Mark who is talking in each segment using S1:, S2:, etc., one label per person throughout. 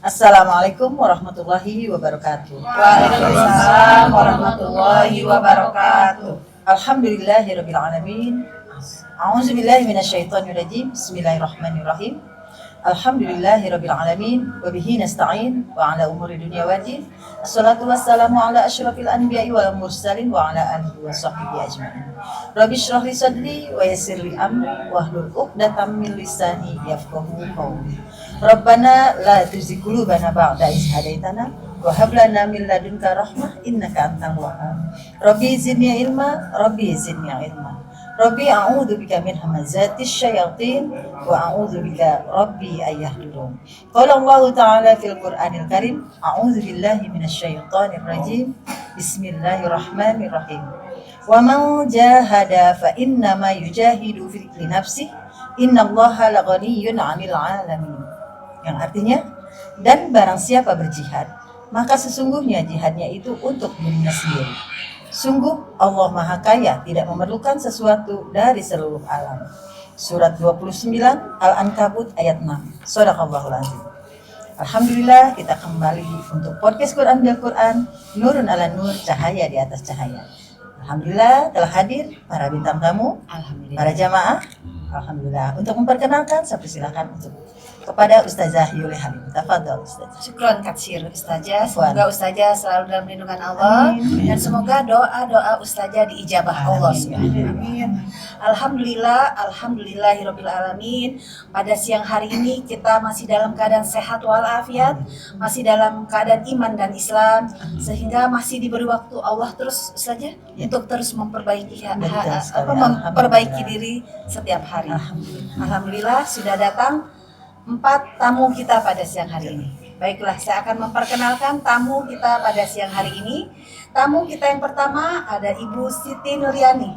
S1: Assalamualaikum warahmatullahi wabarakatuh.
S2: Waalaikumsalam warahmatullahi wabarakatuh.
S1: Alhamdulillahirabbil alamin. A'udzubillahi minasyaitonirrajim. Bismillahirrahmanirrahim. Alhamdulillahirabbil alamin wa bihi nasta'in wa ala umuri dunya waddin. Assalatu wassalamu ala asyrafil anbiya'i wal mursalin wa ala alihi wa sahbihi ajma'in. Rabbi shrah li sadri wa yassir li amri wahlul 'uqdatam min lisani yafqahu qawli. Rabbana la tuzigh qulubana ba'da idh hadaitana wa hab lana min ladunka rahmah innaka antal wahhab. Rabbi zidni ilma, Rabbi zidni ilma. Rabbi a'udzu bika min hamazatis syayatin wa a'udzu bika rabbi ayyahdurun. Qala Allah Ta'ala fil Qur'anil Karim, a'udzu billahi minasyaitonir rajim. Bismillahirrahmanirrahim. Wa man jahada fa innama yujahidu fi nafsihi, innallaha laghaniyyun 'anil 'alamin. Yang artinya, dan barang siapa berjihad, maka sesungguhnya jihadnya itu untuk dirinya sendiri. Sungguh Allah Maha Kaya, tidak memerlukan sesuatu dari seluruh alam. Surat 29 Al-Ankabut ayat 6. Shadaqallahul azim. Alhamdulillah, kita kembali untuk podcast Quran bil Quran, Nurun ala Nur, cahaya di atas cahaya. Alhamdulillah telah hadir para bintang tamu, para jamaah. Alhamdulillah. Untuk memperkenalkan, saya persilakan untuk kepada Ustazah Yuli Habib. Tafadhol Ustazah.
S2: Syukron katsir Ustazah. Semoga Ustazah selalu dalam lindungan Allah. Amin. Dan semoga doa-doa Ustazah diijabah Allah. Amin. Alhamdulillahirabbil alamin. Pada siang hari ini kita masih dalam keadaan sehat walafiat, masih dalam keadaan iman dan Islam, sehingga masih diberi waktu Allah terus Ustazah untuk terus memperbaiki memperbaiki diri setiap hari. Alhamdulillah sudah datang 4 tamu kita pada siang hari ini. Baiklah, saya akan memperkenalkan tamu kita pada siang hari ini. Tamu kita yang pertama ada Ibu Siti Nuryani.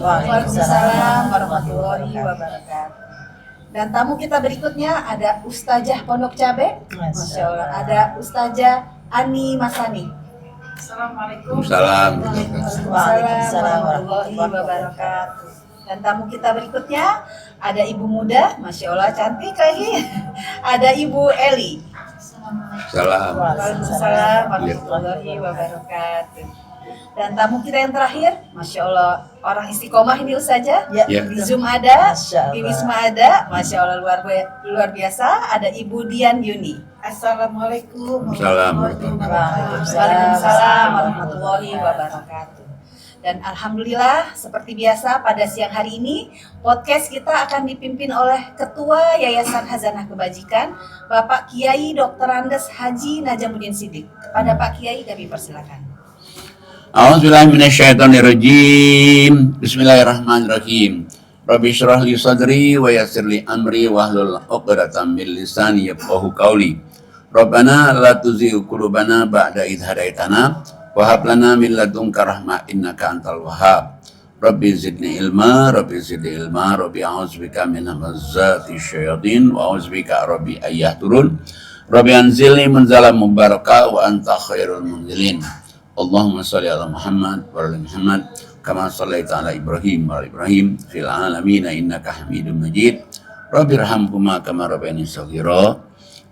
S2: Waalaikumsalam warahmatullahi wabarakatuh. Dan tamu kita berikutnya ada Ustazah Pondok Cabe. Masya Allah. Ada Ustazah Ani Masani. Assalamualaikum. Waalaikumsalam warahmatullahi wabarakatuh. Dan tamu kita berikutnya ada Ibu muda, Masya Allah cantik lagi. Ada Ibu Eli. Waalaikumsalam warahmatullahi wabarakatuh. Dan tamu kita yang terakhir, Masya Allah orang istiqomah ini Ustazah. Di Zoom ada, di Wisma ada, Masya Allah luar biasa. Ada Ibu Dian Yuni. Assalamualaikum Waalaikumsalam warahmatullahi wabarakatuh. Dan Alhamdulillah seperti biasa pada siang hari ini podcast kita akan dipimpin oleh Ketua Yayasan Hazanah Kebajikan Bapak Kiai Dr. Andes Haji Najamuddin Siddiq. Kepada Pak Kiai kami persilakan.
S3: A'udzubillahi minasyaitonirrajim. Bismillahirrahmanirrahim. Rabbi shrah li sadri wa yassir li amri wahlul 'uqdatam min lisani yafqahu qawli. Rabbana la tuzigh qulubana ba'da idh hadaitana wa hab lana min ladunka rahmah innaka antal wahhab. Rabbi zidni ilma, Rabbi a'udzubika min hamazati syayatin wa a'udzubika rabbi ayyahdurun. Rabbi anzilni munzalan mubaraka wa anta khairul munzilin. Allahumma shalli ala Muhammad wa ala Muhammad kama shallaita ala Ibrahim wa ala Ibrahim fil alamin innaka Hamidum Majid. Rabbi irhamhuma kama rabbayani shaghira.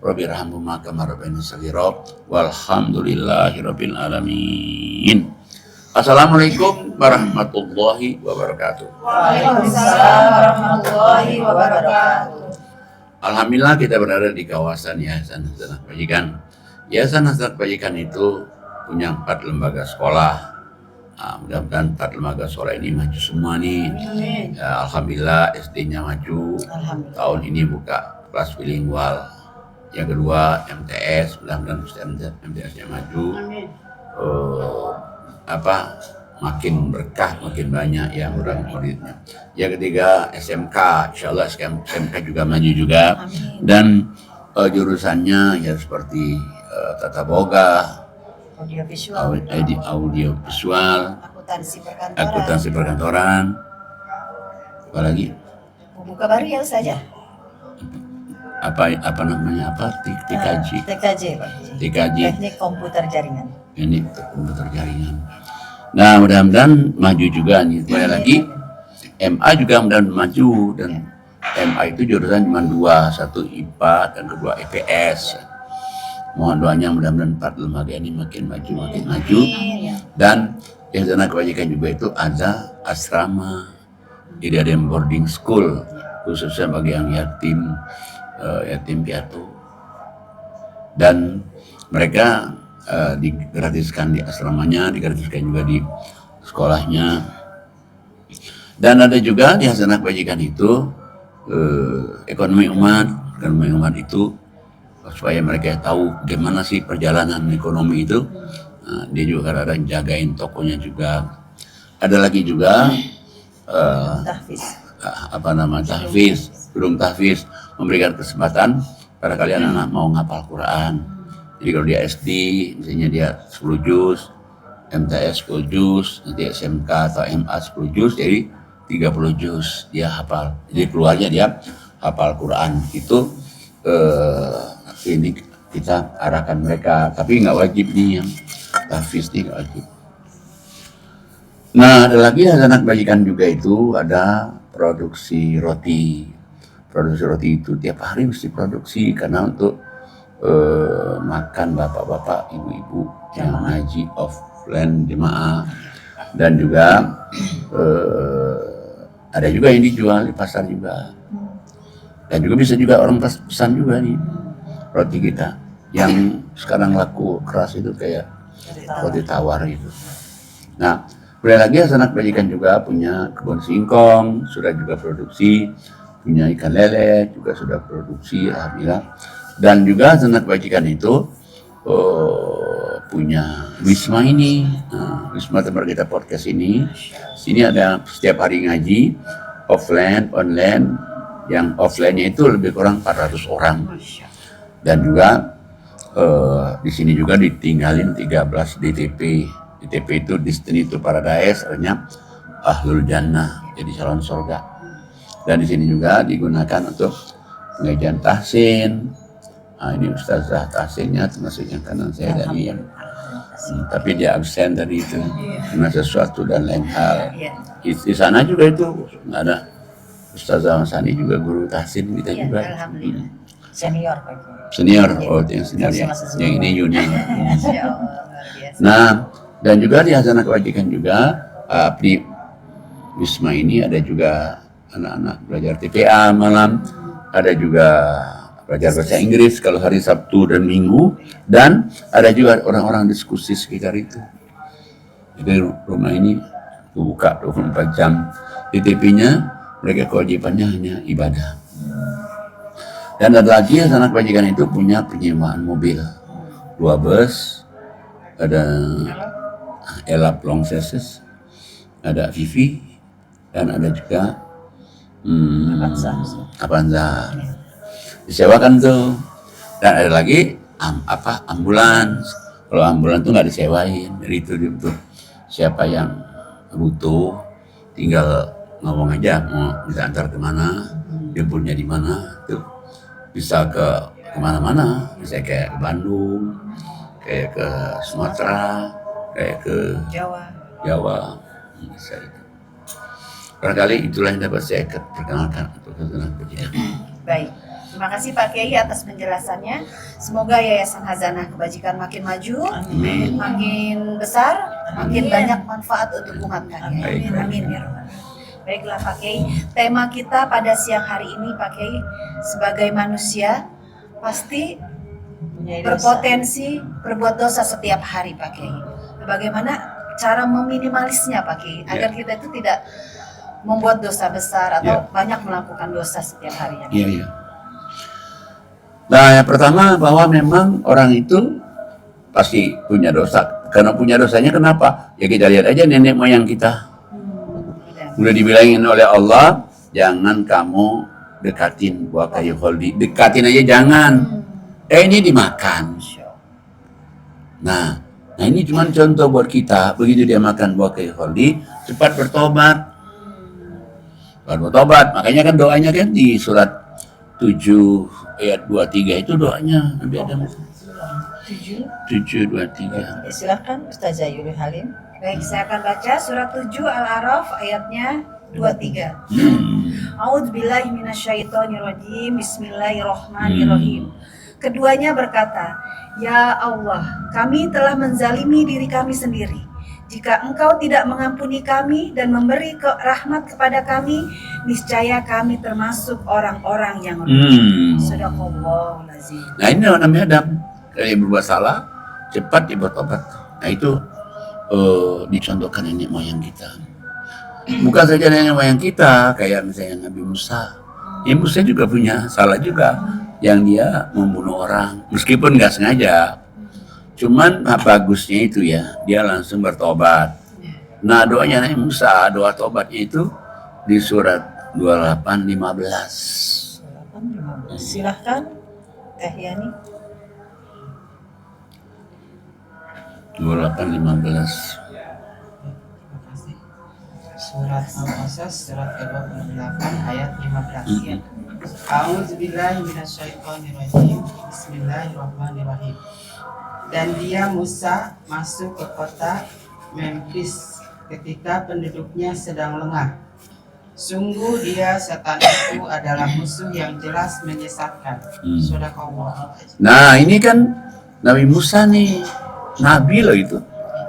S3: Rabbirhamhuma kama rabbayani shaghira. Walhamdulillahirabbil alamin. Assalamualaikum warahmatullahi wabarakatuh.
S2: Waalaikumsalam warahmatullahi wabarakatuh.
S3: Alhamdulillah kita berada di kawasan Yayasan Hazanah Kebajikan. Yayasan Hazanah Kebajikan itu punya 4 lembaga sekolah. Mudah-mudahan 4 lembaga sekolah ini maju semua nih. Ya, Alhamdulillah SD-nya maju. Tahun ini buka kelas bilingual. Yang kedua MTS, mudah-mudahan MTS-nya maju. Makin berkah, makin banyak yang murid-muridnya. Yang ketiga SMK, insyaallah SMK juga maju juga. Dan jurusannya ya seperti tata boga, audiovisual, akuntansi perkantoran, apalagi
S2: Buka baru ya Ustazah.
S3: apa namanya TKJ
S1: Teknik komputer jaringan.
S3: Ini komputer jaringan. Nah mudah-mudahan maju juga nih. Lagi MA juga mudah-mudahan maju dan MA itu jurusan cuma 2, satu IPA dan kedua IPS. Mohon doanya mudah-mudahan 4 lembaga ini makin maju. Dan yang sana kebajikan juga itu ada asrama, jadi ada boarding school khususnya bagi yang yatim piatu, dan mereka digratiskan di asramanya, digratiskan juga di sekolahnya. Dan ada juga di hasanah kebajikan itu ekonomi umat itu, supaya mereka tahu gimana sih perjalanan ekonomi itu. Nah, dia juga kadang jagain tokonya juga. Ada lagi juga tahfiz, memberikan kesempatan pada kalian anak mau ngapal Quran. Jadi kalau dia SD misalnya dia 10 juz, MTS 10 juz, nanti SMK atau MA 10 juz, jadi 30 juz dia hafal. Jadi keluarnya dia hafal Quran. Itu ini kita arahkan mereka, tapi nggak wajib nih yang tahfiz nih, nggak wajib. Nah, ada lagi hasanah kebajikan juga itu ada produksi roti. Produksi roti itu tiap hari mesti produksi karena untuk makan bapak-bapak, ibu-ibu yang ngaji offline jemaah, dan juga ada juga yang dijual di pasar juga, dan juga bisa juga orang pesan juga nih roti kita yang sekarang laku keras itu kayak roti tawar itu. Nah, kemudian lagi hasanah kebajikan juga punya kebun singkong, sudah juga produksi, punya ikan lele juga sudah produksi, alhamdulillah. Dan juga hasanah kebajikan itu punya Wisma ini, Wisma tempat kita podcast ini. Sini ada setiap hari ngaji, offline, online. Yang offline-nya itu lebih kurang 400 orang. Dan juga di sini juga ditinggalin 13 DTP. DTP itu Destiny to Paradise, artinya Ahlul Jannah, jadi calon surga. Dan di sini juga digunakan untuk pengajian tahsin. Nah, ini Ustazah tahsinnya termasuk yang kanan saya dari yang tapi dia absen tadi itu karena sesuatu dan lain hal. Di sana juga itu nggak ada. Ustazah Masani juga guru tahsin kita juga.
S2: Alhamdulillah.
S1: Senior,
S3: Oh yang senior ya. Yang ini junior.
S2: Nah,
S3: Nah, dan juga di hasanah kebajikan juga di Wisma ini ada juga anak-anak belajar TPA malam, ada juga belajar bahasa Inggris kalau hari Sabtu dan Minggu, dan ada juga orang-orang diskusi sekitar itu. Jadi rumah ini buka 24 jam. DTP-nya mereka kewajibannya hanya ibadah. Dan ada lagi hasanah kebajikan itu punya penyewaan mobil, 2 bus, ada Elap Long Seses, ada Vivi, dan ada juga Avanza. Disewakan tuh. Dan ada lagi ambulans. Kalau ambulans tuh nggak disewain, jadi itu untuk siapa yang butuh tinggal ngomong aja mau bisa antar kemana, jemputnya di mana tuh, bisa ke kemana-mana, bisa kayak ke Bandung, kayak ke Sumatera, kayak ke Jawa, bisa itu. Barangkali itulah yang dapat saya perkenalkan untuk hasanah kebajikan.
S2: baik. Terima kasih Pak Kiai atas penjelasannya. Semoga Yayasan Hazanah Kebajikan makin maju,
S3: Amin.
S2: makin besar, makin banyak manfaat untuk umat Pak Kiai.
S3: Amin.
S2: Amin ya Rabbal. Baiklah Pak Kiai, tema kita pada siang hari ini Pak Kiai, sebagai manusia pasti berpotensi berbuat dosa setiap hari Pak Kiai. Bagaimana cara meminimalisnya Pak Kiai agar kita itu tidak membuat dosa besar atau banyak melakukan dosa setiap harinya?
S3: Iya. Nah, yang pertama bahwa memang orang itu pasti punya dosa. Karena punya dosanya kenapa? Ya kita lihat aja nenek moyang kita. Udah dibilangin oleh Allah, jangan kamu dekatin buah kayu holdi. Dekatin aja jangan. Ini dimakan. Nah ini cuma contoh buat kita. Begitu dia makan buah kayu holdi, cepat bertobat. Makanya kan doanya kan di surat 7 ayat 23 itu doanya Nabi Adam 7:23.
S1: Silakan Ustazah Yuli Halim.
S2: Baik, saya akan baca surat 7 Al-A'raf ayatnya 23. A'udzubillahi minasyaitonirrajim. Bismillahirrahmanirrahim. Keduanya berkata, "Ya Allah, kami telah menzalimi diri kami sendiri. Jika Engkau tidak mengampuni kami dan memberi rahmat kepada kami, niscaya kami termasuk orang-orang yang rugi." Sadaqallahul azim.
S3: Nah ini namanya Adam. Kalau dia berbuat salah, cepat dia bertobat. Nah itu dicontohkan nenek moyang kita. Bukan saja nenek moyang kita, kayak misalnya Nabi Musa. Ya Musa juga punya salah juga, yang dia membunuh orang, meskipun nggak sengaja. Cuman bagusnya itu ya, dia langsung bertobat. Nah doanya Nabi Musa, doa tobatnya itu di surat 28:15.
S1: Silahkan Teh Yani.
S3: 28:15.
S4: Surat Al-Qasas surat ke-28 ayat 15. A'udzubillahi minasyaitonirrajim. Bismillahirrahmanirrahim. Dan dia Musa masuk ke kota Memphis ketika penduduknya sedang lengah. Sungguh dia setan itu adalah musuh yang jelas menyesatkan. Sadaqallah.
S3: Nah ini kan Nabi Musa nih, Nabi loh itu.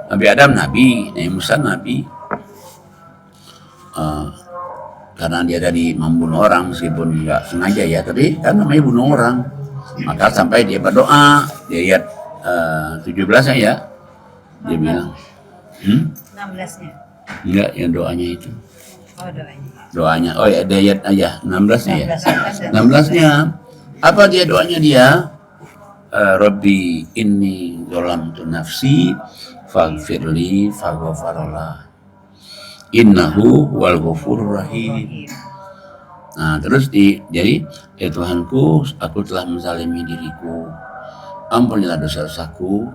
S3: Nabi Adam Nabi, Nabi Musa Nabi. Karena dia tadi membunuh orang meskipun nggak sengaja ya, tapi kan namanya bunuh orang. Maka sampai dia berdoa, dia lihat 17-nya ya, dia bilang,
S2: 16-nya.
S3: enggak, yang doanya itu.
S2: Oh, doanya.
S3: Doanya, oh ya, dia lihat aja 16-nya ya.
S1: 16.
S3: 16-nya, apa dia doanya dia? Rabbi inni zolamtu nafsi faghfirli faghfarallah. Innahu wal ghafurur rahim. Nah, terus jadi ya Tuhanku, aku telah menzalimi diriku. Ampunilah dosa-dosaku,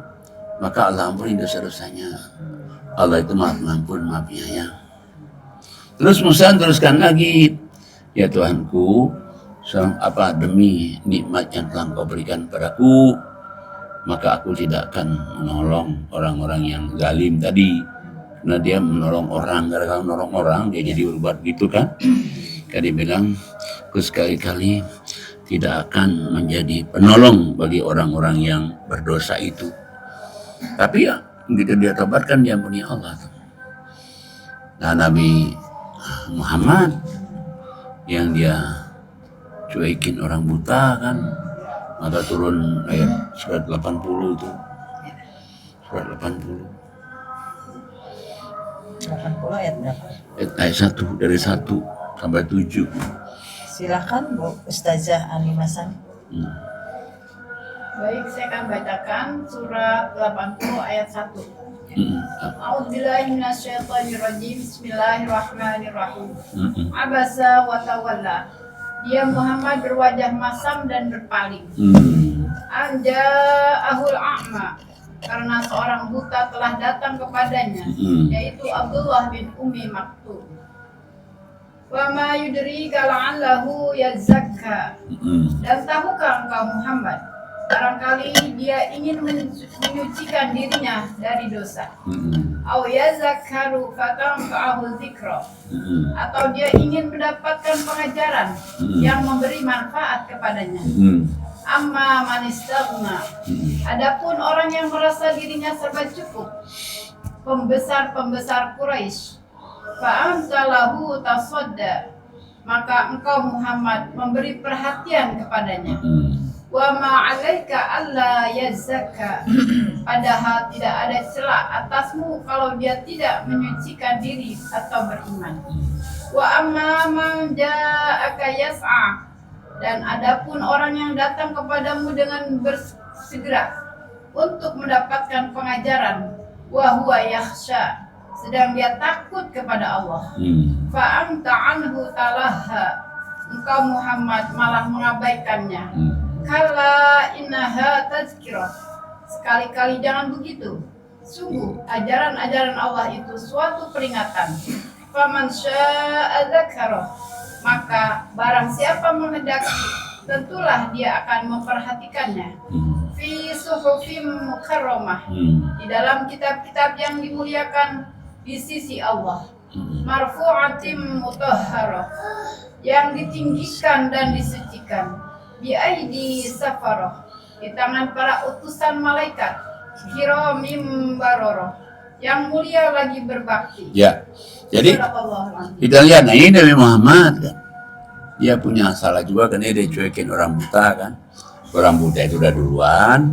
S3: maka Allah ampuni dosa-dosanya. Allah itu Maha Pengampun, Maha Penyayang. Terus Musa teruskan lagi, ya Tuhanku, demi nikmat yang telah Kau berikan padaku, maka aku tidak akan menolong orang-orang yang zalim tadi. Nah dia menolong orang, gara-gara menolong orang dia jadi berbuat gitu kan. Dia bilang, aku sekali-kali tidak akan menjadi penolong bagi orang-orang yang berdosa itu. Tapi ya begitu dia tobatkan, diampuni Allah. Nah Nabi Muhammad yang dia cuekin orang buta kan, maka turun ayat surat 80 itu. Surat 80.
S1: 80 ayat berapa?
S3: Ayat 1 dari 1 sampai 7.
S1: Silahkan Bu Ustazah Ani Masani.
S5: Baik, saya akan bacakan surat 80 ayat 1. A'udzubillahi minasyaitonirrajim. Bismillahirrahmanirrahim. Abasa wa tawalla. Dia Muhammad berwajah masam dan berpaling. Anja'ahul a'ma. Karena seorang buta telah datang kepadanya, yaitu Abdullah bin Ummi Maktum. Wa ma yudrika la'allahu yazakka. Dan tahukah engkau Muhammad, barangkali dia ingin menyucikan dirinya dari dosa. Au yazakkaru fatanfa'ahu dzikra. Atau dia ingin mendapatkan pengajaran yang memberi manfaat kepadanya. Amma manistaghna. Adapun orang yang merasa dirinya serba cukup, pembesar-pembesar Quraisy, fa'anta lahu tasadda, maka engkau Muhammad memberi perhatian kepadanya. Wa ma 'alaika alla yazakka. Padahal tidak ada celah atasmu kalau dia tidak menyucikan diri atau beriman. Wa amma man ja'aka yas'a. Dan adapun orang yang datang kepadamu dengan bersegera untuk mendapatkan pengajaran, wa huwa yakhsha, sedang dia takut kepada Allah. Fa anta anhu talaha. Engkau Muhammad malah mengabaikannya. Kala innaha tazkirah. Sekali-kali jangan begitu. Sungguh ajaran-ajaran Allah itu suatu peringatan. Faman syaa'a dzakara. Maka barang siapa menghendaki, tentulah dia akan memperhatikannya. Fi suhufim mukarramah. Di dalam kitab-kitab yang dimuliakan di sisi Allah. Marfu'atim mutahharah. yang ditinggikan dan disucikan, biaidi safaroh, di tangan para utusan malaikat, kiramim baroroh, yang mulia lagi berbakti.
S3: Ya, jadi
S5: Sadaqallahul
S3: kita lihat, nah ini Nabi Muhammad kan, dia punya salah juga kan, dia cuekin orang buta kan. Orang buta itu udah duluan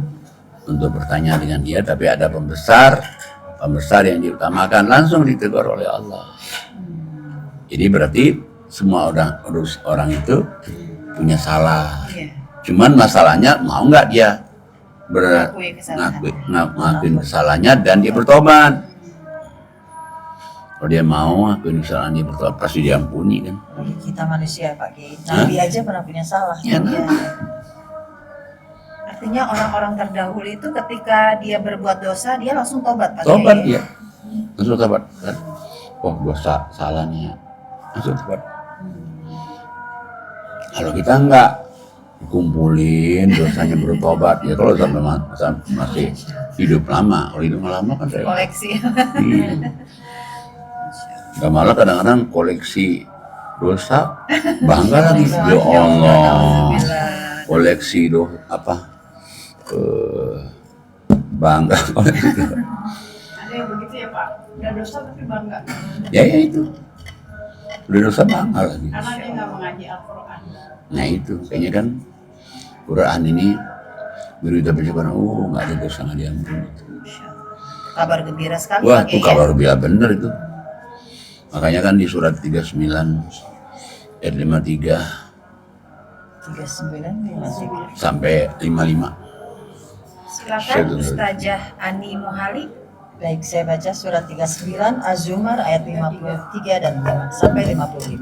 S3: untuk bertanya dengan dia, tapi ada pembesar yang diutamakan, langsung ditegur oleh Allah. Jadi berarti semua orang itu punya salah.
S2: Iya.
S3: Cuman masalahnya mau nggak dia
S2: Mengakui kesalahan.
S3: ngakuin kesalahannya dan dia bertobat. Kalau dia mau ngakuin kesalahan, dia bertobat, pasti diampuni kan.
S1: Kita manusia Pak Kiai. Nabi aja pernah punya salah.
S3: Ya,
S1: Iya.
S2: Artinya orang-orang terdahulu itu ketika dia berbuat dosa, dia langsung tobat. Pak
S3: Tobat
S2: Kiai.
S3: dia, langsung tobat kan. Oh dosa salah nih ya, langsung tobat. Kalau kita enggak kumpulin dosanya bertobat ya, kalau sampai masih hidup lama, kalau hidup lama kan saya
S2: Koleksi.
S3: nggak, malah kadang-kadang koleksi dosa bangga lagi, ya Allah, koleksi bangga koleksi dosa.
S5: Ada yang begitu ya Pak, udah dosa tapi bangga,
S3: Ya itu udah dosa bangga lagi.
S5: karena dia nggak mengaji Al-Quran.
S3: Nah itu kayaknya kan Quran ini berita percobaan, nggak ada dosa nggak diampuni.
S2: Kabar gembira sekali.
S3: Wah
S2: Pak
S3: itu
S2: Kiai,
S3: kabar biasa bener itu. Makanya kan di surat 39 ayat 53
S1: 39
S3: sampai 55.
S2: Silakan Ustazah Ani Muhali.
S1: Baik, saya baca surat 39 Az-Zumar ayat 53 dan 5 sampai 55.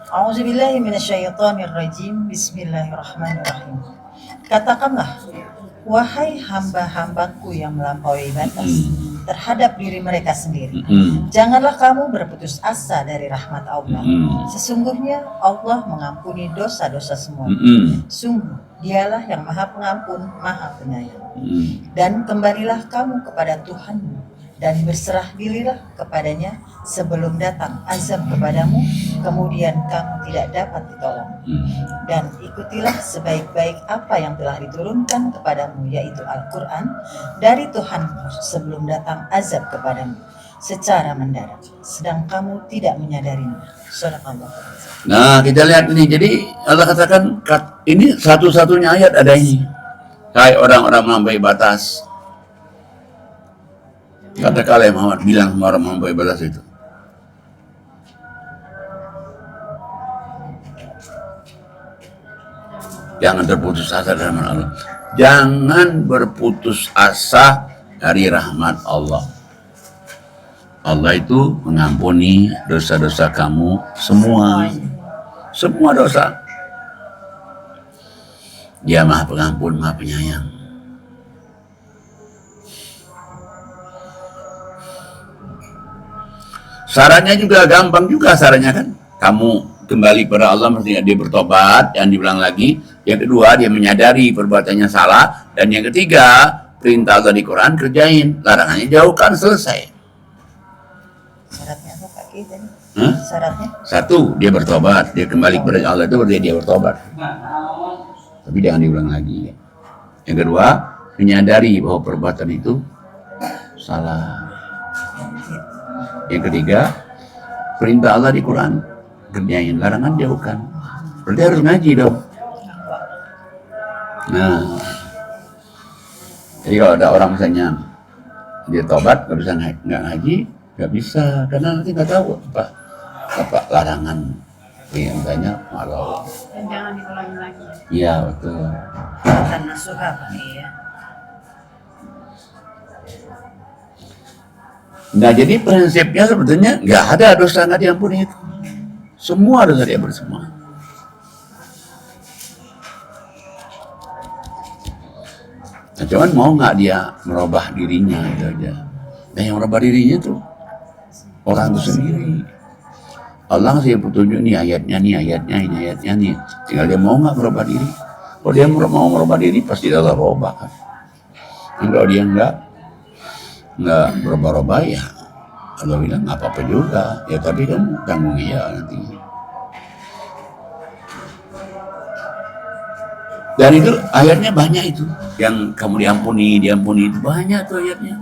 S1: A'udzubillahi minasyaitonirrajim. Bismillahirrahmanirrahim. Katakanlah, wahai hamba-hambaku yang melampaui batas terhadap diri mereka sendiri, janganlah kamu berputus asa dari rahmat Allah. Sesungguhnya Allah mengampuni dosa-dosa semua. Sungguh Dialah yang Maha Pengampun, Maha Penyayang. Dan kembalilah kamu kepada Tuhanmu dan berserah dirilah kepadanya sebelum datang azab kepadamu, kemudian kamu tidak dapat ditolong. Dan ikutilah sebaik-baik apa yang telah diturunkan kepadamu, yaitu Al-Quran, dari Tuhanmu sebelum datang azab kepadamu secara mendadak, sedang kamu tidak menyadarinya. Sadaqallah.
S3: Nah kita lihat ini, jadi Allah katakan ini satu-satunya ayat ada ini. Hai orang-orang melampaui batas, katakanlah Muhammad, bilang sama orang melampaui batas itu, jangan terputus asa dari rahmat Allah. Jangan berputus asa dari rahmat Allah. Allah itu mengampuni dosa-dosa kamu semua. Semua dosa. Dia Maha Pengampun, Maha Penyayang. Sarannya juga gampang juga sarannya kan. Kamu kembali pada Allah, mestinya dia bertobat, dan dibilang lagi. Yang kedua, dia menyadari perbuatannya salah. Dan yang ketiga, perintah Allah di Quran kerjain, larangannya jauhkan, selesai.
S1: Syaratnya apa Pak Ki tadi?
S3: Hah?
S1: Syaratnya?
S3: Satu, dia bertobat, dia kembali kepada Allah, itu berarti dia bertobat. Tapi jangan diulang lagi. Yang kedua, menyadari bahwa perbuatan itu salah. Yang ketiga, perintah Allah di Quran kerjain, larangan jauhkan. Berarti harus ngaji dong. Nah, jadi kalau ada orang misalnya dia tobat nggak bisa nggak ngaji, nggak bisa, karena nanti nggak tahu apa larangan perintahnya malah.
S5: Dan jangan diulangi lagi.
S3: Iya betul.
S2: Kata nasuha Pak Kiai ya.
S3: Nah jadi prinsipnya sebetulnya nggak ada dosa nggak diampuni itu. Semua dosa diampuni semua. Nah, cuman mau nggak dia merubah dirinya itu aja. Nah yang merubah dirinya tuh orang itu sendiri. Allah ngasih petunjuk nih ayatnya nih, ini ayatnya nih. Tinggal dia mau nggak merubah diri. Kalau dia mau merubah diri pasti Allah rubah kan. Kalau dia nggak berubah-ubah ya Allah bilang nggak apa-apa juga ya, tapi kan tanggung dia nanti. Dan itu ayatnya banyak itu. Yang kamu diampuni itu banyak tuh ayatnya.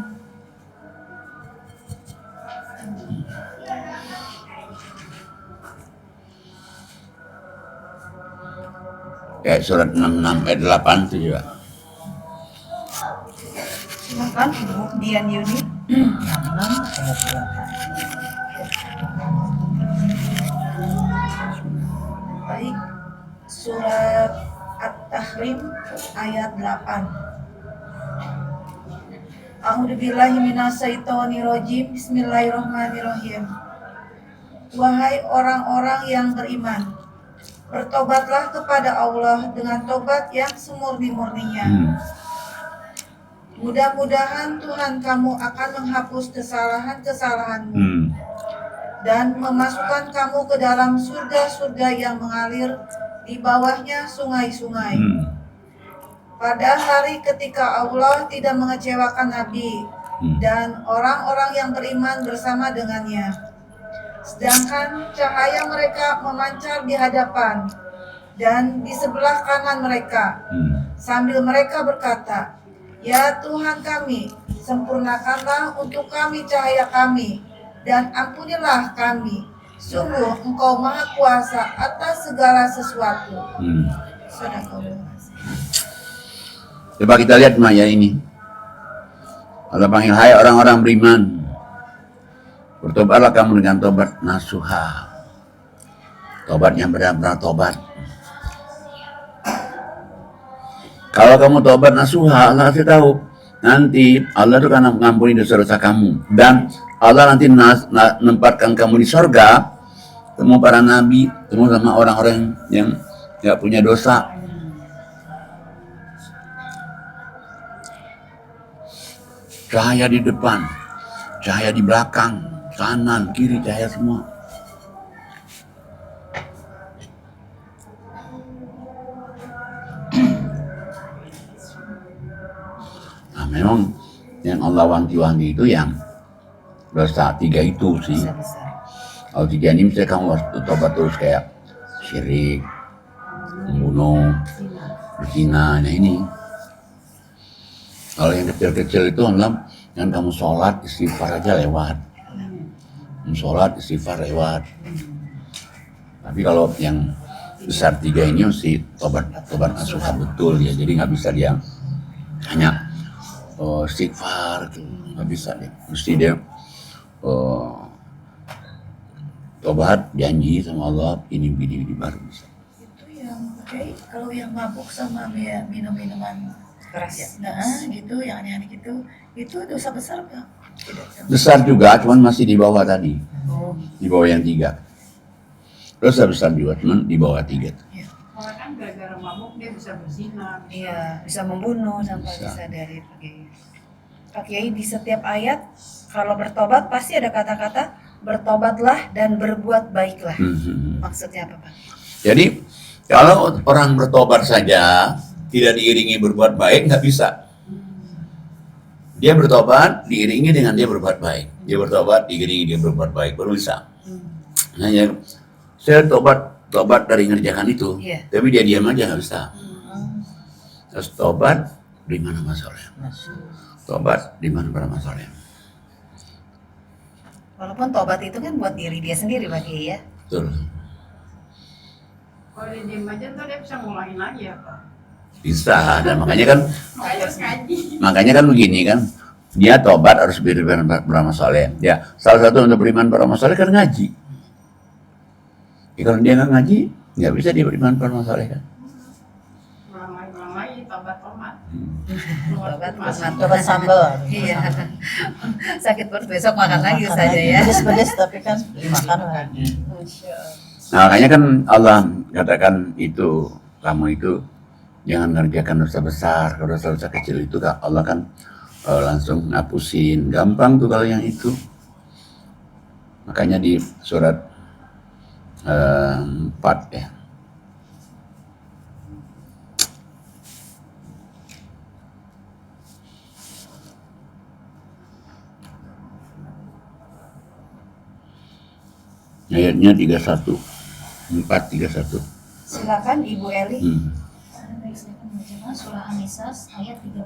S3: Kayak surat 66 ayat 8 itu juga.
S2: Silakan Ibu Dian Yuni.
S1: 66 ayat 8.
S2: Baik, surat At-Tahrim ayat 8. A'udzubillahi minasyaitonirrajim. Bismillahirrahmanirrahim. Wahai orang-orang yang beriman, bertobatlah kepada Allah dengan tobat yang semurni-murninya. Mudah-mudahan Tuhan kamu akan menghapus kesalahan-kesalahanmu dan memasukkan kamu ke dalam surga-surga yang mengalir di bawahnya sungai-sungai. Pada hari ketika Allah tidak mengecewakan Nabi dan orang-orang yang beriman bersama dengannya, sedangkan cahaya mereka memancar di hadapan dan di sebelah kanan mereka, sambil mereka berkata, "Ya Tuhan kami, sempurnakanlah untuk kami cahaya kami, dan ampunilah kami. Sungguh Engkau Maha Kuasa atas segala sesuatu." Sadaqallah.
S3: Coba kita lihat ayat ini. Allah panggil, hai orang-orang beriman, bertobatlah kamu dengan tobat nasuha. Tobat yang benar-benar tobat. Kalau kamu tobat nasuha, Allah kasih tahu, nanti Allah itu akan mengampuni dosa-dosa kamu. Dan Allah nanti menempatkan kamu di sorga, temu para nabi, temu sama orang-orang yang tidak punya dosa. Cahaya di depan, cahaya di belakang, kanan, kiri, cahaya semua. Nah, memang yang Allah wanti-wanti itu yang dosa 3 itu sih. Kalau 3 ini misalnya kamu harus tobat terus kayak syirik, membunuh, berzina, nah ini. Kalau yang kecil-kecil itu adalah yang kamu sholat, istighfar aja lewat. Sholat, istighfar lewat. Tapi kalau yang besar 3 ini mesti tobat nasuha betul ya. Jadi nggak bisa dia hanya istighfar, nggak bisa dia. Mesti dia tobat, janji sama Allah, ini baru bisa.
S2: Itu yang kalau yang mabuk sama minum-minuman keras, gitu, yang aneh-aneh gitu, itu dosa besar Pak?
S3: Besar juga, cuman masih di bawah tadi, di bawah yang 3. Dosa besar juga, cuman di bawah 3.
S5: Kalau kan gara-gara mabuk dia bisa berzina.
S2: Iya, bisa membunuh sampai bisa dari Pak Kiai. Di setiap ayat kalau bertobat pasti ada kata-kata bertobatlah dan berbuat baiklah. Maksudnya apa Pak?
S3: Jadi kalau orang bertobat saja tidak diiringi berbuat baik, nggak bisa. Dia bertobat diiringi dengan dia berbuat baik. Dia bertobat diiringi dia berbuat baik, baru bisa. Hanya saya tobat dari ngerjakan itu, tapi dia diam aja nggak bisa. Terus tobat di mana masalahnya? Tobat di mana para masalahnya?
S2: Walaupun tobat itu kan buat diri dia sendiri Pak Kiai ya.
S3: Betul.
S5: Kalau dia diem aja ntar dia bisa ngulangin lagi ya Pak.
S3: Bisa, dan makanya kan begini kan, dia tobat harus beriman beramal soleh. Ya, salah satu untuk beriman beramal soleh kan ngaji. Ya, kalau dia nggak ngaji, nggak bisa dia beriman beramal soleh kan.
S5: Ulang lagi, tobat.
S1: Tobat sambal.
S2: Iya. Sakit perut besok makan lagi saja ya.
S1: Pedes-pedes tapi kan dimakan lah.
S3: Nah, makanya kan Allah katakan itu, kamu itu jangan ngerjakan dosa besar. Kalau dosa kecil itu Allah kan langsung ngapusin. Gampang tuh kalau yang itu. Makanya di surat 4 ya. Ayatnya 31. 4:31.
S2: Silakan Ibu Eli.
S6: An-Nisa ayat 31.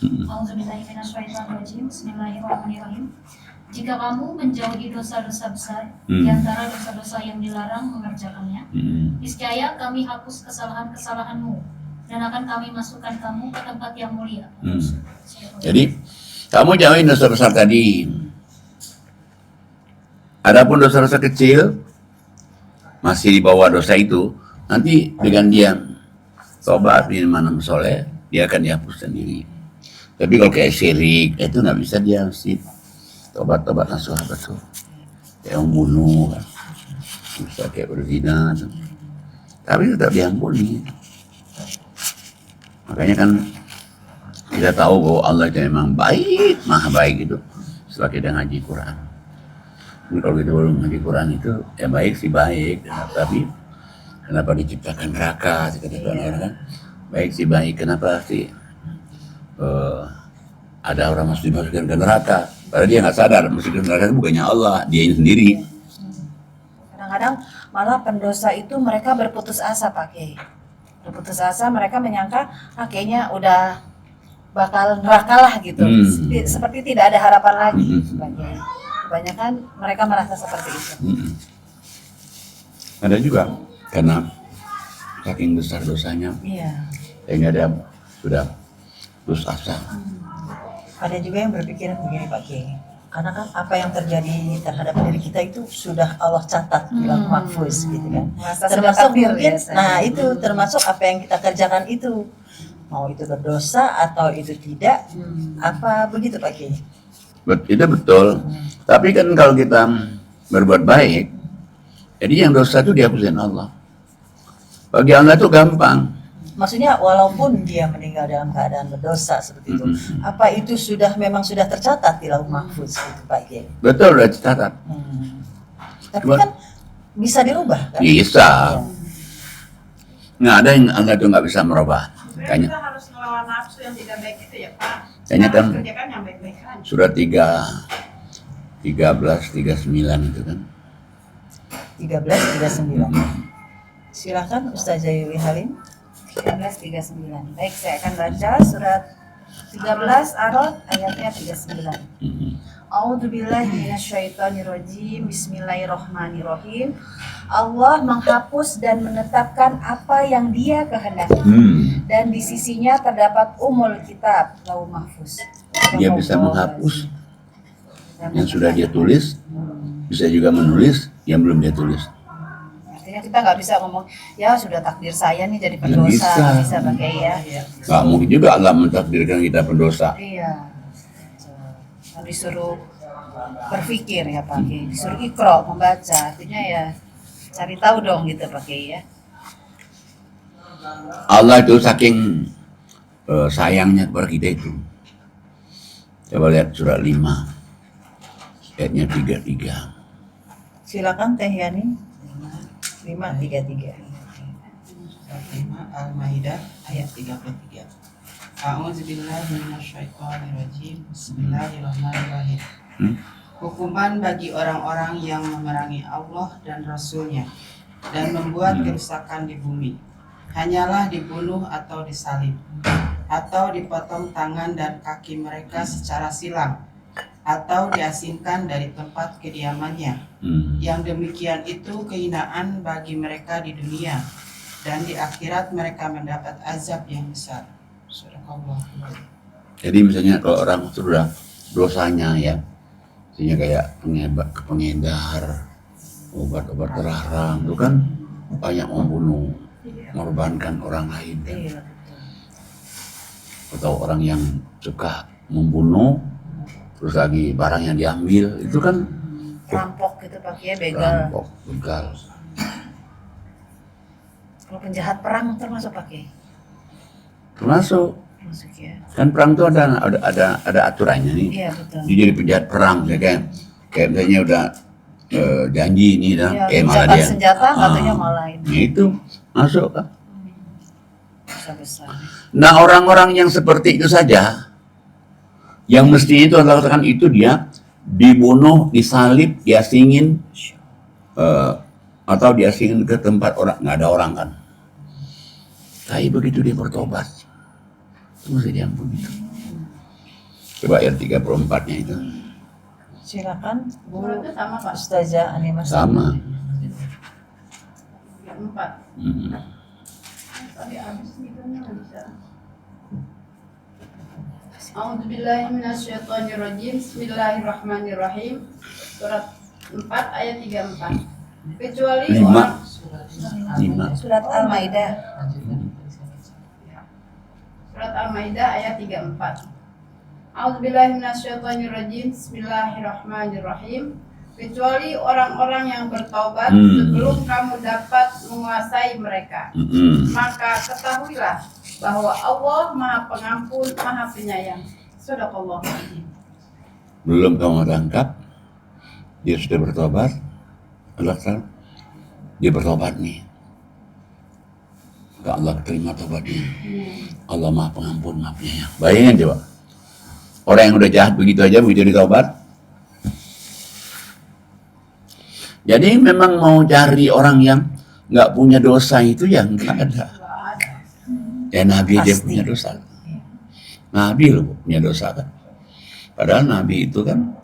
S3: Mm-mm.
S6: Auzubillahiminasyaitonirrajim. Bismillahirrahmanirrahim. Jika kamu menjauhi dosa-dosa besar
S3: Hmm.
S6: di antara dosa-dosa yang dilarang mengerjakannya, niscaya kami hapus kesalahan-kesalahanmu dan akan kami masukkan kamu ke tempat yang mulia.
S3: Jadi kamu jauhin dosa besar tadi. Adapun dosa-dosa kecil masih di bawah dosa itu, nanti dengan dia tobat bin manam soleh, dia akan dihapus sendiri. Tapi kalau kayak syirik itu nggak bisa, dia mesti tobat nasuha betul. Kayak membunuh, kan. Bisa kayak berzina, tapi tetap diampuni. Makanya kan kita tahu bahwa Allah itu memang baik, maha baik itu setelah kita ngaji Quran. Jadi kalau kita belum ngaji Quran itu ya baik sih baik, tapi kenapa diciptakan neraka? Kata orang kan baik sih baik, kenapa sih ada orang masuk dimasukkan ke neraka? Padahal dia nggak sadar masuk ke neraka itu bukannya Allah, dia sendiri.
S2: Kadang-kadang malah pendosa itu mereka berputus asa, Pak Kiai. Berputus asa, mereka menyangka kayaknya udah bakal neraka lah gitu. Seperti tidak ada harapan lagi, Pak Kiai. Kebanyakan mereka merasa seperti itu.
S3: Ada juga karena saking besar dosanya,
S2: Iya.
S3: sehingga dia sudah putus asa.
S1: Ada juga yang berpikir begini Pak Kiai, karena kan apa yang terjadi terhadap diri kita itu sudah Allah catat di lauh mahfuz gitu kan.
S2: Merasa sudah
S1: Termasuk
S2: takdir
S1: mungkin,
S2: ya, saya.
S1: nah itu termasuk apa yang kita kerjakan itu, mau itu berdosa atau itu tidak, apa begitu Pak Kiai?
S3: Itu betul. Tapi kan kalau kita berbuat baik, jadi yang dosa itu dihapusin Allah. Bagi Allah itu gampang.
S1: Maksudnya walaupun dia meninggal dalam keadaan berdosa seperti itu, apa itu memang sudah tercatat di lauh mahfuz gitu Pak Kiai?
S3: Betul, udah dicatat.
S1: Tapi
S3: Cuma-
S1: kan bisa dirubah kan?
S3: Bisa. Nggak ada yang Allah itu nggak bisa merubah.
S5: Sebenarnya
S3: Kayaknya
S5: kita harus melawan nafsu yang tidak baik itu ya Pak.
S3: Kayaknya
S5: Kita
S3: kan-
S5: harus kerjakan yang baik-baik aja.
S3: surat 13:39 itu kan.
S1: 13:39. Silakan Ustaz Zayuli Halim.
S2: 13:39. Baik, saya akan baca surat 13 Ar-Ra'd ayatnya 39. A'udzubillahi minasyaitonirrajim. Bismillahirrahmanirrahim. Allah menghapus dan menetapkan apa yang Dia kehendaki. Dan di sisinya terdapat umul kitab, lauh mahfuz.
S3: Dia bisa menghapus yang sudah dia tulis, bisa juga menulis yang belum dia tulis.
S2: Artinya kita nggak bisa ngomong, ya sudah takdir saya nih jadi
S3: Nggak
S2: pendosa,
S3: bisa.
S2: nggak bisa pakai ya.
S3: Nggak mungkin juga Allah mentakdirkan kita pendosa.
S2: Iya. Disuruh berpikir ya Pak Kiai, disuruh ikro, membaca, artinya ya cari tahu dong gitu Pak Kiai ya.
S3: Allah itu saking sayangnya kepada kita itu. Coba lihat surat 5 ayatnya 33.
S1: Silakan Teh Yani. 5:33.
S4: Surat 5 Al-Maidah ayat 33. A'udzubillahi minasyaitonirrajim. Bismillahirrahmanirrahim. Hukuman bagi orang-orang yang memerangi Allah dan Rasul-Nya dan membuat kerusakan di bumi hanyalah dibunuh atau disalib atau dipotong tangan dan kaki mereka secara silang atau diasingkan dari tempat kediamannya. Yang demikian itu kehinaan bagi mereka di dunia, dan di akhirat mereka mendapat azab yang besar. Sadaqallah.
S3: Jadi misalnya kalau orang sudah dosanya ya, misalnya kayak pengedar obat-obat terlarang itu kan banyak membunuh, mengorbankan orang lain kan.
S2: Iya.
S3: Atau orang yang suka membunuh terus lagi barang yang diambil itu kan
S2: Rampok gitu Pak Kiai, begal.
S3: rampok, begal.
S2: Kalau penjahat perang termasuk Pak Kiai?
S3: Termasuk
S2: Masuk ya.
S3: kan perang itu ada aturannya nih.
S2: Iya betul.
S3: Dia jadi penjahat perang ya kan. Kayak misalnya udah janji ini dah,
S2: Iya,
S3: malah
S2: gencatan
S3: dia
S2: senjata katanya malah ini.
S3: itu masuk kan.
S2: Besar-besar.
S3: Nah orang-orang yang seperti itu saja, yang mestinya itu Allah katakan itu dia dibunuh, disalib, diasingin, atau diasingin ke tempat orang nggak ada orang kan. Tapi begitu dia bertobat, mesti diampuni. Coba ayat 34-nya itu.
S1: Silakan Bu
S5: Suratnya sama Pak.
S1: Ustazah Animas.
S3: Sama.
S5: 4.
S3: Hmm.
S5: Tadi habis gitu nggak bisa. A'udzubillahiminasyaitonirrajim. Bismillahirrahmanirrahim. Surat 4 ayat 34. Kecuali
S3: 5.
S5: orang
S3: 5.
S2: Surat Al-Maidah.
S5: Surat Al-Maidah ayat 34. A'udzubillahiminasyaitonirrajim. Bismillahirrahmanirrahim. Kecuali orang-orang yang bertaubat sebelum kamu dapat menguasai mereka. Maka ketahuilah bahwa Allah Maha Pengampun, Maha Penyayang. Shadaqallahul-Azim.
S3: Belum kamu tangkap, dia sudah bertobat. Dia bertobat nih. Maka Allah terima tobatnya. Allah Maha Pengampun, Maha Penyayang. Bayangin coba. Orang yang udah jahat begitu aja begitu ditaubat. Jadi memang mau cari orang yang nggak punya dosa itu ya nggak ada. Ya Nabi dia punya dosa. Nabi loh punya dosa kan. Padahal Nabi itu kan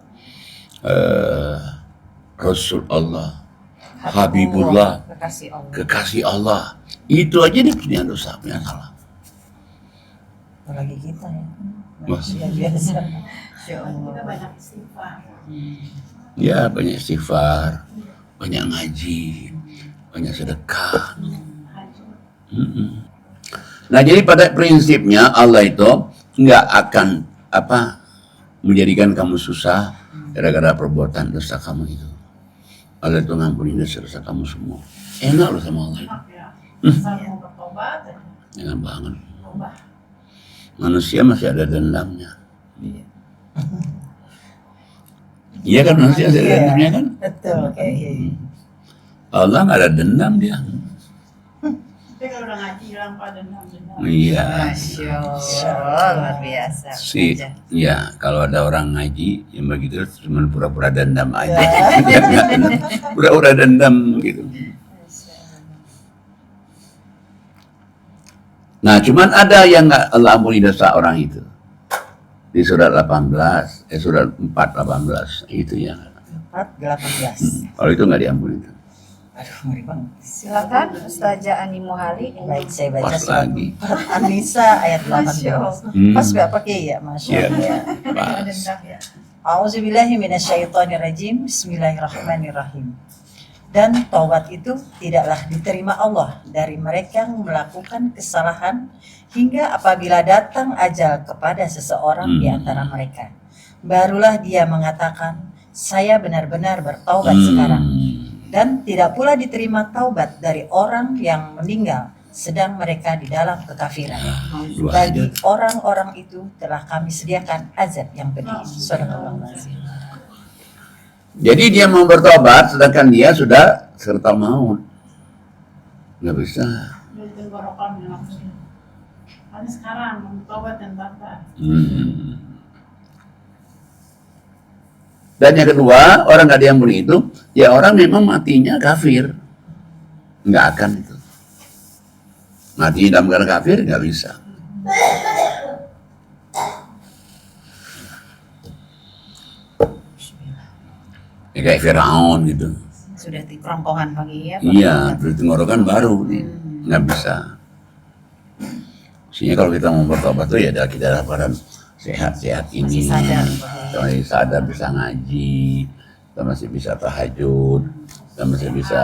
S3: Rasul Allah, Habibullah,
S1: Kekasih Allah.
S3: kekasih Allah. Itu aja dia punya dosa, punya salah.
S1: Apalagi kita ya.
S3: Wah.
S1: Manusia biasa. Ya
S5: Kita
S1: Allah.
S5: banyak istighfar.
S3: Ya banyak istighfar, banyak ngaji, banyak sedekah. Nah jadi pada prinsipnya Allah itu nggak akan menjadikan kamu susah gara-gara perbuatan dosa kamu itu. Allah itu ngampuni dosa-dosa kamu semua. Enak loh sama Allah itu.
S5: Enak ya. Asal mau bertobat aja.
S3: Enak banget.
S5: Tobat.
S3: Manusia masih ada dendamnya. Iya kan manusia masih ada dendamnya kan?
S1: Betul kayak gitu.
S3: Allah nggak ada dendam dia.
S5: Tapi kalau udah ngaji hilang pada dendam.
S3: Iya.
S2: Masya Allah, luar biasa.
S3: Ya kalau ada orang ngaji yang begitu cuma pura-pura dendam aja. Pura-pura dendam gitu. Nah cuman ada yang nggak Allah ampuni dosa orang itu. Di surat 18, surat 4:18 itu ya.
S1: 4:18.
S3: Kalau itu nggak diampuni.
S1: Aduh, ngeri banget.
S2: Silakan Ustazah Ani Muhali.
S1: Baik, saya baca
S3: Pas
S1: surat
S3: lagi.
S1: An-Nisa ayat 18. Pas nggak pakai ya, Masya
S3: Iya.
S1: Allah.
S3: Pas.
S5: Dendam ya.
S1: A'udzubillahi minasyaitonirrajim. Bismillahirrahmanirrahim. Dan taubat itu tidaklah diterima Allah dari mereka yang melakukan kesalahan hingga apabila datang ajal kepada seseorang di antara mereka. Barulah dia mengatakan, saya benar-benar bertaubat sekarang. Dan tidak pula diterima taubat dari orang yang meninggal sedang mereka di dalam kekafiran. Bagi orang-orang itu telah kami sediakan azab yang pedih. Sadaqallahul-Azim.
S3: Jadi dia mau bertobat sedangkan dia sudah serta maut. Nggak bisa.
S5: Dari tenggorokan langsung. Kan sekarang mau tobat dan tobat.
S3: Dan yang kedua, orang nggak diampuni itu, ya orang memang matinya kafir. Nggak akan itu. Mati dalam keadaan kafir nggak bisa. Ya kayak Firaun gitu.
S2: Sudah di kerongkongan pagi ya.
S3: Iya, terus tenggorokan baru nih. Nggak bisa. Maksudnya kalau kita mau bertobat tuh ya kita dalam keadaan sehat-sehat ini.
S2: Masih sadar.
S3: Kita masih sadar, bisa ngaji, kita masih bisa tahajud, kita masih bisa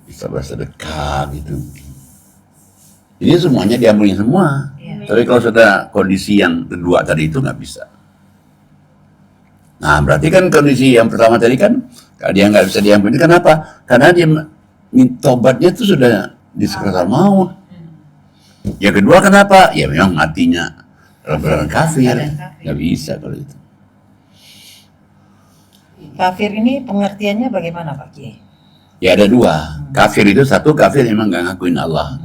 S3: bisa bersedekah gitu. Ini semuanya diampuni semua. Tapi kalau sudah kondisi yang kedua tadi itu nggak bisa. Nah berarti kan kondisi yang pertama tadi kan kalau dia nggak bisa diampuni, kenapa? Karena dia tobatnya itu sudah di sekitar maut. Yang kedua kenapa? Ya memang matinya dalam kafir, nggak bisa kalau itu.
S1: Kafir ini pengertiannya bagaimana Pak Kiai?
S3: Ya ada dua. Kafir itu satu, kafir memang nggak ngakuin Allah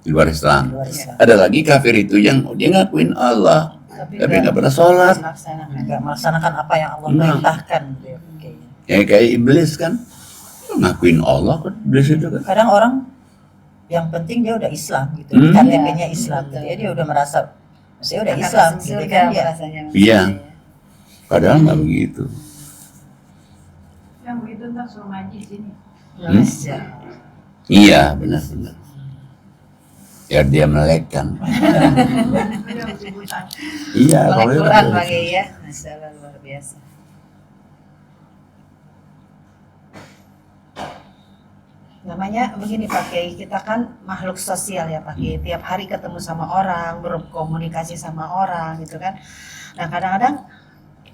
S3: di luar Islam. Ada lagi kafir itu yang dia ngakuin Allah, tapi nggak pernah sholat.
S1: Nggak melaksanakan apa yang Allah perintahkan.
S3: Ya kayak iblis kan, ngakuin Allah kan iblis itu kan.
S1: Kadang orang yang penting dia udah Islam gitu,
S3: Hmm.
S1: KTP-nya Islam
S2: Betul.
S1: gitu ya, dia udah merasa saya udah
S2: Akan
S1: Islam
S2: masuk
S1: gitu
S2: surga
S1: kan dia.
S2: rasanya.
S3: Iya. Padahal nggak begitu.
S5: Yang begitu ntar suruh ngaji sini.
S2: Masya.
S3: Iya, benar-benar. Biar dia melekkan.
S5: Yang sebutan.
S3: Iya,
S2: Oleh
S3: kalau dia
S2: Quran
S3: betul.
S2: Pak Kiai ya, Masya Allah luar biasa. Namanya begini Pak Kiai, kita kan makhluk sosial ya Pak Kiai. Tiap hari ketemu sama orang, berkomunikasi sama orang gitu kan. Nah kadang-kadang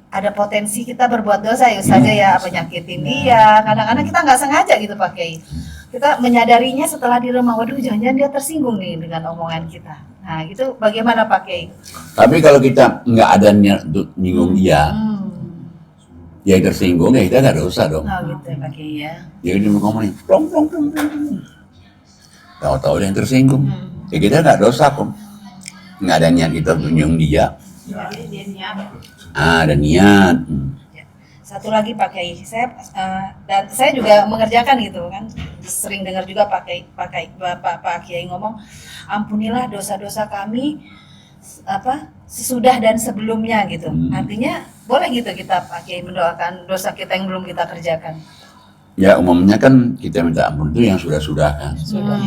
S2: ada potensi kita berbuat dosa ya Ustazah ya, apa nyakitin dia. Kadang-kadang kita nggak sengaja gitu Pak Kiai. Kita menyadarinya setelah di rumah, waduh jangan-jangan dia tersinggung nih dengan omongan kita. Nah gitu bagaimana Pak Kiai?
S3: Tapi kalau kita nggak ada niat untuk nyinggung dia, dia tersinggung, ya kita nggak dosa dong.
S2: Oh gitu ya Pak Kiai ya.
S3: Dia cuma ngomongin, plong, plong, plong, plong, plong. Tahu-tahu dia yang tersinggung. Ya kita nggak dosa kok. Nggak ada niat kita untuk nyinggung dia.
S5: Jadi dia niat.
S3: Ada niat.
S2: Satu lagi Pak Kiai, dan saya juga mengerjakan gitu kan, sering dengar juga Pak Kiai ngomong, ampunilah dosa-dosa kami sesudah dan sebelumnya gitu. Artinya boleh gitu kita Pak Kiai mendoakan dosa kita yang belum kita kerjakan.
S3: Ya umumnya kan kita minta ampun itu yang sudah-sudah kan.
S2: Sudah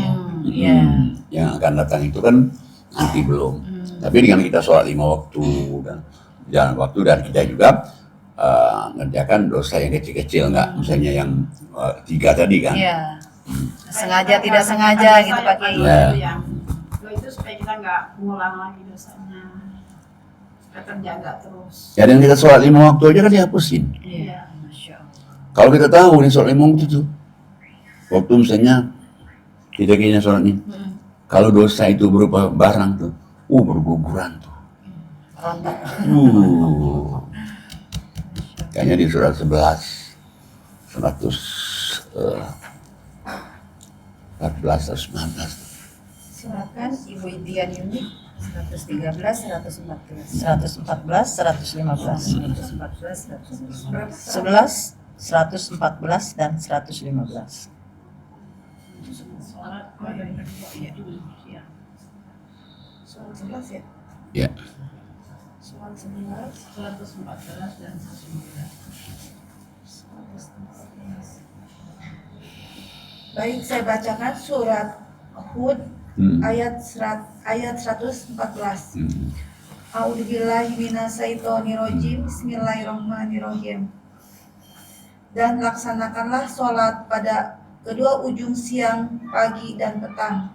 S2: ya.
S3: Yang akan datang itu kan nanti belum. Tapi dengan kita sholat 5 waktu dan jalan waktu, dan kita juga ngerjakan dosa yang kecil-kecil, nggak misalnya yang 3 tadi kan.
S2: Iya. Sengaja tidak sengaja gitu Pak Kiai.
S3: Ya.
S5: Itu supaya kita nggak ngulang lagi dosanya. Supaya terjaga terus.
S3: Ya dan kita sholat 5 waktu aja kan dihapusin.
S2: Iya. Masya Allah.
S3: Kalau kita tahu nih sholat 5 waktu tuh, waktu misalnya kita kayaknya sholat nih, kalau dosa itu berupa barang tuh, berguguran tuh.
S2: Rontok.
S3: Kayaknya di surat 11, 114 atau 19.
S2: Silakan Ibu Dian Yuni 113 114.
S1: 114, 115,
S2: 114 115.
S1: 11, 114 dan 115.
S2: Soal 11 ya.
S3: Ya.
S2: Soal 11
S5: 114 dan 115.
S7: Baik, saya bacakan surat Hud ayat 114. A'udzubillahi minasyaitonirrajim. Bismillahirrahmanirrahim. Dan laksanakanlah sholat pada kedua ujung siang, pagi, dan petang,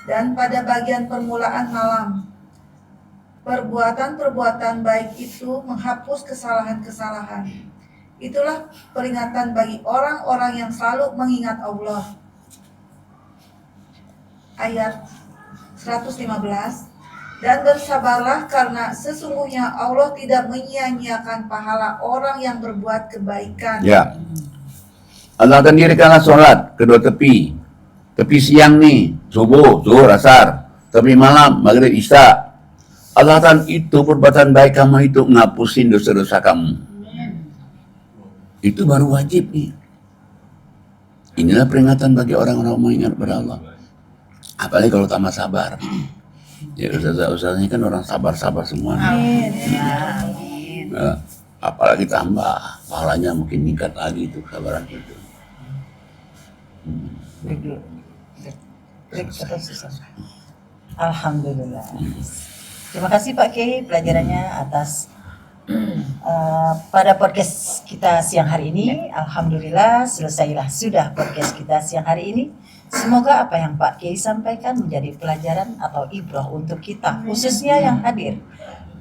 S7: dan pada bagian permulaan malam. Perbuatan-perbuatan baik itu menghapus kesalahan-kesalahan. Itulah peringatan bagi orang-orang yang selalu mengingat Allah. Ayat 115. Dan bersabarlah karena sesungguhnya Allah tidak menyia-nyiakan pahala orang yang berbuat kebaikan.
S3: Ya. Allah akan dirikanlah sholat kedua tepi. Tepi siang nih, subuh, zuhur, asar. Tepi malam, maghrib, isya. Allah akan itu perbuatan baik kamu itu ngapusin dosa-dosa kamu. Itu baru wajib nih. Inilah peringatan bagi orang-orang mengingat kepada Allah. Apalagi kalau tambah sabar. Ya ustazah-ustazahnya kan orang sabar-sabar semua.
S2: Amin.
S3: Nah, apalagi tambah pahalanya mungkin meningkat lagi itu kesabaran itu.
S1: Alhamdulillah. Terima kasih Pak Kiai pelajarannya atas pada podcast kita siang hari ini. Alhamdulillah selesailah sudah podcast kita siang hari ini. Semoga apa yang Pak Kiai sampaikan menjadi pelajaran atau ibrah untuk kita, khususnya yang hadir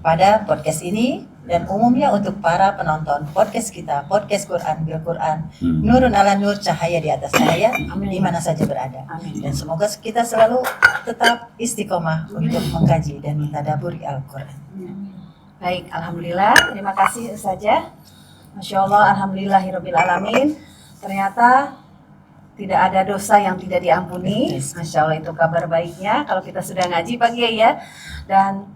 S1: pada podcast ini dan umumnya untuk para penonton podcast kita, podcast Quran bil Quran, nurun ala nur, cahaya di atas cahaya, di mana saja berada. Dan semoga kita selalu tetap istiqomah untuk mengkaji dan mentadaburi Al-Quran.
S2: Baik, alhamdulillah. Terima kasih Ustazah. Masya Allah, alhamdulillahirabbil alamin. Ternyata tidak ada dosa yang tidak diampuni. Masya Allah, itu kabar baiknya kalau kita sudah ngaji Pak Kiai ya. Dan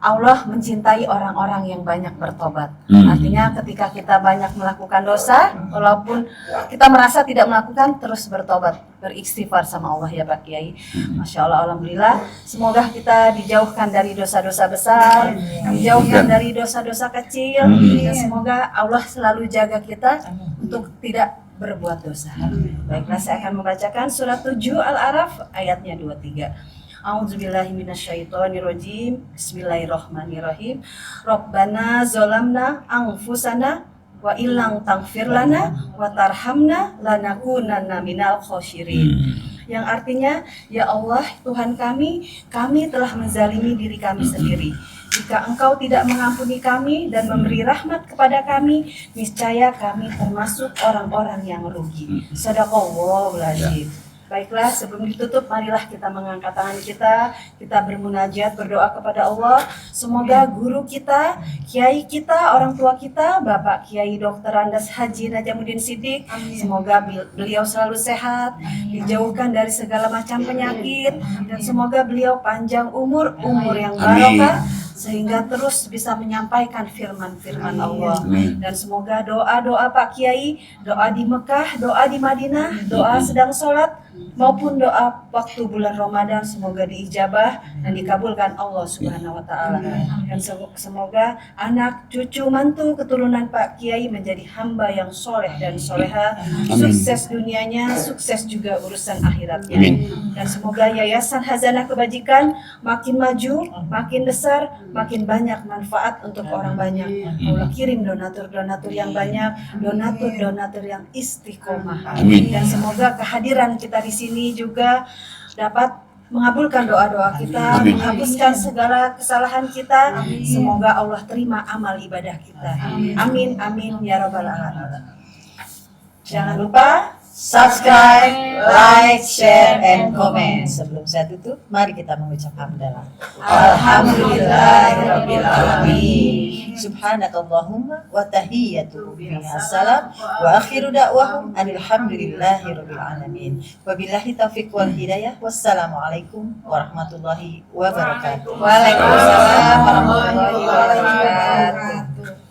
S2: Allah mencintai orang-orang yang banyak bertobat.
S3: Hmm.
S2: Artinya ketika kita banyak melakukan dosa, walaupun kita merasa tidak melakukan, terus bertobat, beristighfar sama Allah ya Pak Kiai. Masya Allah, alhamdulillah. Semoga kita dijauhkan dari dosa-dosa besar, dijauhkan dari dosa-dosa kecil, dan semoga Allah selalu jaga kita untuk tidak berbuat dosa. Baiklah, saya akan membacakan surat 7 Al-A'raf ayatnya 23. A'udzubillahi minasyaitonirrajim. Bismillahirrahmanirrahim. Rabbana zolamna anfusana wa illang taghfir lana wa tarhamna lanakunanna minal khosirin. Yang artinya, ya Allah Tuhan kami telah menzalimi diri kami sendiri. Jika Engkau tidak mengampuni kami dan memberi rahmat kepada kami, niscaya kami termasuk orang-orang yang rugi. Shadaqallahul Azim. Baiklah, sebelum ditutup, marilah kita mengangkat tangan kita bermunajat, berdoa kepada Allah. Semoga guru kita, kiai kita, orang tua kita, Bapak Kiai Dr. Andes Haji Najamuddin Siddiq, semoga beliau selalu sehat, dijauhkan dari segala macam penyakit, dan semoga beliau panjang umur yang barokah, sehingga terus bisa menyampaikan firman-firman Allah. Dan semoga doa-doa Pak Kiai, doa di Mekah, doa di Madinah, doa sedang sholat, maupun doa waktu bulan Ramadan semoga diijabah dan dikabulkan Allah Subhanahu wa taala. Dan semoga anak, cucu, mantu, keturunan Pak Kiai menjadi hamba yang soleh dan soleha, sukses dunianya, sukses juga urusan akhiratnya. Dan semoga Yayasan Hazanah Kebajikan makin maju, makin besar, makin banyak manfaat untuk orang banyak. Allah kirim donatur-donatur yang banyak, donatur-donatur yang istiqomah. Dan semoga kehadiran kita di sini juga dapat mengabulkan doa-doa kita, menghapuskan segala kesalahan kita. Semoga Allah terima amal ibadah kita. Amin, amin, ya rabbal alamin.
S1: Jangan lupa subscribe, like, share, and comment. Sebelum saya tutup, mari kita mengucap hamdalah. Alhamdulillahirabbil alamin. Subhanakallahumma wa tahiyyatuhum fiha salam wa akhiru da'wahum alhamdulillahirabbil alamin. Wabillahi taufiq wal hidayah. Wassalamualaikum warahmatullahi wabarakatuh.
S2: Waalaikumsalam warahmatullahi wabarakatuh.